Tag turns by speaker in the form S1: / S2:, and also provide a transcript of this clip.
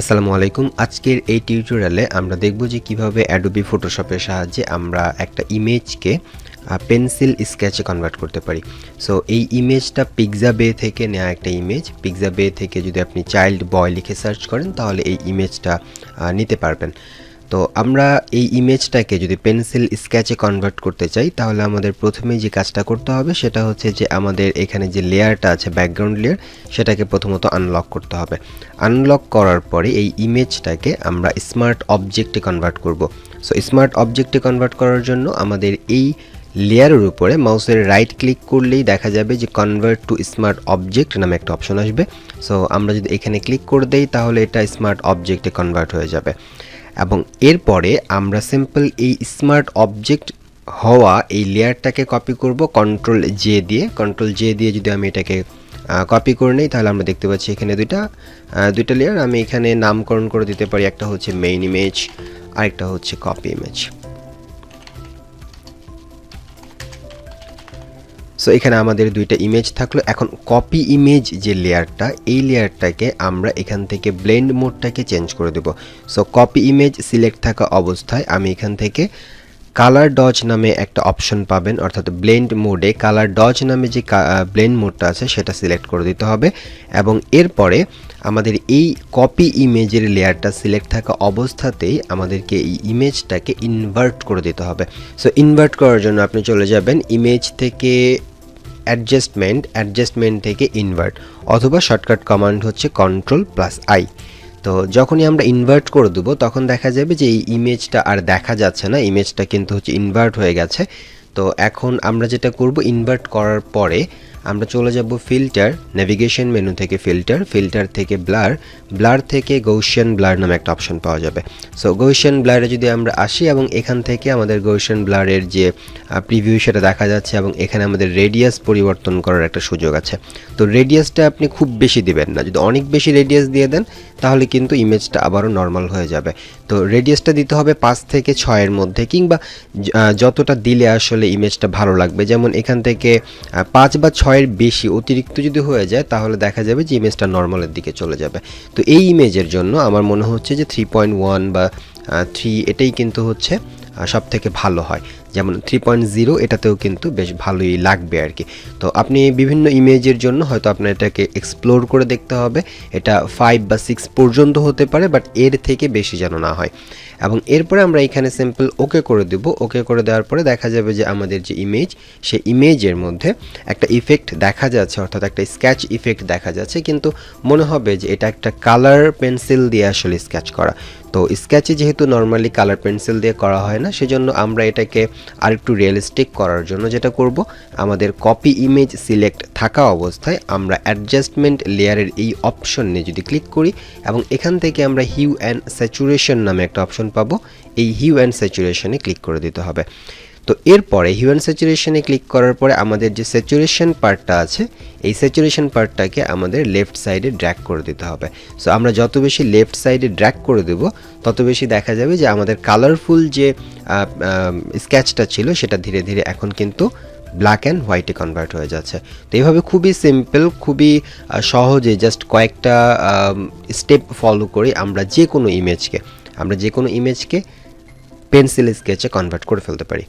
S1: আসসালামু আলাইকুম। আজকের এই টিউটোরিয়ালে আমরা দেখব যে কিভাবে অ্যাডোবি ফটোশপের সাহায্যে আমরা একটা ইমেজকে পেন্সিল স্কেচে কনভার্ট করতে পারি। সো এই ইমেজটা পিক্সাবে থেকে নেওয়া একটা ইমেজ। পিক্সাবে থেকে যদি আপনি চাইল্ড বয় লিখে সার্চ করেন তাহলে এই ইমেজটা নিতে পারবেন। তো আমরা এই ইমেজটাকে যদি পেন্সিল স্কেচে কনভার্ট করতে চাই তাহলে আমাদের প্রথমেই যে কাজটা করতে হবে সেটা হচ্ছে যে আমাদের এখানে যে লেয়ারটা আছে ব্যাকগ্রাউন্ড লেয়ার সেটাকে প্রথমত আনলক করতে হবে। আনলক করার পরে এই ইমেজটাকে আমরা স্মার্ট অবজেক্টে কনভার্ট করব। সো স্মার্ট অবজেক্টে কনভার্ট করার জন্য আমাদের এই লেয়ারের উপরে মাউসের রাইট ক্লিক করলেই দেখা যাবে যে কনভার্ট টু স্মার্ট অবজেক্ট নামে একটা অপশন আসবে। সো আমরা যদি এখানে ক্লিক করে দেই তাহলে এটা স্মার্ট অবজেক্টে কনভার্ট হয়ে যাবে এবং এরপরে আমরা সিম্পল এই স্মার্ট অবজেক্ট হওয়া এই লেয়ারটাকে কপি করব কন্ট্রোল জে দিয়ে যদি আমি এটাকে কপি করে নেই তাহলে আমরা দেখতে পাচ্ছি এখানে দুইটা লেয়ার। আমি এখানে নামকরণ করে দিতে পারি, একটা হচ্ছে মেইন ইমেজ আরেকটা হচ্ছে কপি ইমেজ। সো এখানে আমাদের দুইটা ইমেজ থাকলো। এখন কপি ইমেজ যে লেয়ারটা এই লেয়ারটাকে আমরা এখান থেকে ব্লেন্ড মোডটাকে চেঞ্জ করে দেব। সো কপি ইমেজ সিলেক্ট থাকা অবস্থায় আমি এখান থেকে কালার ডজ নামে একটা অপশন পাবেন, অর্থাৎ ব্লেন্ড মোডে কালার ডজ নামে যে ব্লেন্ড মোডটা আছে সেটা সিলেক্ট করে দিতে হবে এবং এরপরে আমাদের এই কপি ইমেজের লেয়ারটা সিলেক্ট থাকা অবস্থাতেই আমাদেরকে এই ইমেজটাকে ইনভার্ট করে দিতে হবে। সো ইনভার্ট করার জন্য আপনি চলে যাবেন ইমেজ থেকে অ্যাডজাস্টমেন্ট থেকে ইনভার্ট, অথবা শর্টকাট কমান্ড হচ্ছে Ctrl+I। তো যখনই আমরা ইনভার্ট করে দেবো তখন দেখা যাবে যে এই ইমেজটা আর দেখা যাচ্ছে না, ইমেজটা কিন্তু হচ্ছে ইনভার্ট হয়ে গেছে। তো এখন আমরা যেটা করব, ইনভার্ট করার পরে আমরা চলে যাব ফিল্টার, নেভিগেশন মেনু থেকে ফিল্টার থেকে ব্লার থেকে গৌসিয়ান ব্লার নামে একটা অপশন পাওয়া যাবে। সো গৌসিয়ান ব্লারে যদি আমরা আসি এবং এখান থেকে আমাদের গৌসিয়ান ব্লারের যে প্রিভিউ সেটা দেখা যাচ্ছে এবং এখানে আমাদের রেডিয়াস পরিবর্তন করার একটা সুযোগ আছে। তো রেডিয়াসটা আপনি খুব বেশি দিবেন না, যদি অনেক বেশি রেডিয়াস দিয়ে দেন তাহলে কিন্তু ইমেজটা আবারও নর্মাল হয়ে যাবে। তো রেডিয়াসটা দিতে হবে 5 থেকে 6 মধ্যে, কিংবা যতটা দিলে আসলে ইমেজটা ভালো লাগবে। যেমন এখান থেকে 5 বা 6 বেশি অতিরিক্ত যদি হয়ে যায় তাহলে দেখা যাবে যে ইমেজটা নর্মালের দিকে চলে যাবে। তো এই ইমেজের জন্য আমার মনে হচ্ছে যে 3.1 বা 3 এটাই কিন্তু হচ্ছে সব থেকে ভালো হয়। যেমন 3.0 এটাতেও কিন্তু বেশ ভালোই লাগবে আর কি। তো আপনি বিভিন্ন ইমেজের জন্য হয়তো আপনার এটাকে এক্সপ্লোর করে দেখতে হবে। এটা 5 বা 6 পর্যন্ত হতে পারে, বাট এর থেকে বেশি যেন না হয়। এবং এরপরে আমরা এখানে সিম্পল ওকে করে দেব। ওকে করে দেওয়ার পরে দেখা যাবে যে আমাদের যে ইমেজ সেই ইমেজের মধ্যে একটা ইফেক্ট দেখা যাচ্ছে, অর্থাৎ একটা স্কেচ ইফেক্ট দেখা যাচ্ছে, কিন্তু মনে হবে যে এটা একটা কালার পেন্সিল দিয়ে আসলে স্কেচ করা। তো স্কেচে যেহেতু নর্মালি কালার পেন্সিল দিয়ে করা হয় না, সেজন্য আমরা এটাকে আরেকটু রিয়েলিস্টিক করার জন্য যেটা করব, আমাদের কপি ইমেজ সিলেক্ট থাকা অবস্থায় আমরা অ্যাডজাস্টমেন্ট লেয়ারের এই অপশনে যদি ক্লিক করি এবং এখান থেকে আমরা হিউ অ্যান্ড স্যাচুরেশন নামে একটা অপশন পাবো, এই হিউ অ্যান্ড স্যাচুরেশনে ক্লিক করে দিতে হবে। তো এরপরে হিউ অ্যান্ড স্যাচুরেশনে ক্লিক করার পরে আমাদের যে স্যাচুরেশন পার্টটা আছে এই স্যাচুরেশন পার্টটাকে আমাদের লেফট সাইডে ড্র্যাগ করে দিতে হবে। সো আমরা যত বেশি লেফট সাইডে ড্র্যাগ করে দেব তত বেশি দেখা যাবে যে আমাদের কালারফুল যে স্কেচটা ছিল সেটা ধীরে ধীরে এখন কিন্তু ব্ল্যাক অ্যান্ড হোয়াইটে কনভার্ট হয়ে যাচ্ছে। তো এইভাবে খুবই সিম্পল, খুবই সহজে জাস্ট কয়েকটা স্টেপ ফলো করে আমরা যে কোনো ইমেজকে পেন্সিল স্কেচে কনভার্ট করে ফেলতে পারি।